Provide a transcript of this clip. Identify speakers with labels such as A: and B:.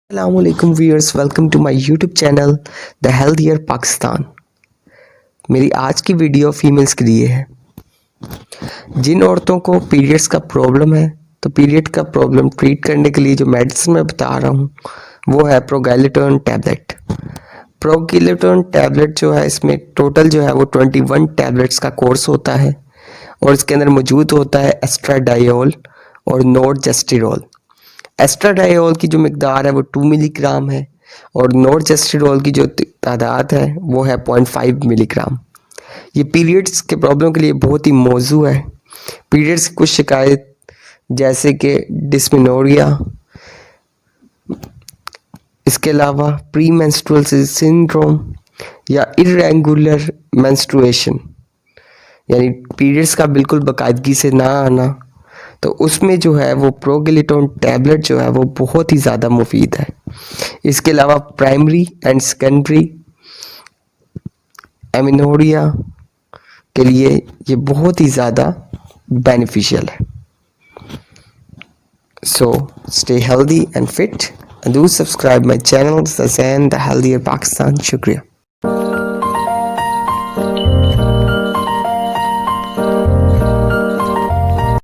A: Assalamualaikum viewers, welcome to my YouTube channel The Healthier Pakistan। मेरी आज की video females के लिए है। जिन औरतों को पीरियड्स का प्रॉब्लम है तो पीरियड का प्रॉब्लम ट्रीट करने के लिए जो मेडिसिन मैं बता रहा हूँ वो है प्रोगैलिटोन टैबलेट। प्रोग्लिटोन टैबलेट जो है इसमें टोटल जो है वो 21 टैबलेट्स का कोर्स होता है और इसके अंदर मौजूद होता है एस्ट्राडायोल और नोर्जेस्टेरॉल। एस्ट्राडायोल की जो मिकदार है वो 2 मिलीग्राम है और नोर्जेस्टेरॉल की जो तादाद है वो है 0.5 मिलीग्राम। ये पीरियड्स के प्रॉब्लम के लिए बहुत ही मौजू है। पीरियड्स की कुछ शिकायत जैसे कि डिस्मेनोरिया, इसके अलावा प्री मेंस्ट्रुअल सिंड्रोम या इर्रेगुलर मेंस्ट्रुएशन यानी पीरियड्स का बिल्कुल बाकायदगी से ना आना, तो उसमें जो है वो प्रोग्लिटोन टैबलेट जो है वो बहुत ही ज़्यादा मुफीद है। इसके अलावा प्राइमरी एंड सेकेंडरी एमिनोरिया के लिए ये बहुत ही ज़्यादा बेनिफिशियल है। So stay healthy and fit and do subscribe my channel, Zain the Healthier Pakistan। शुक्रिया।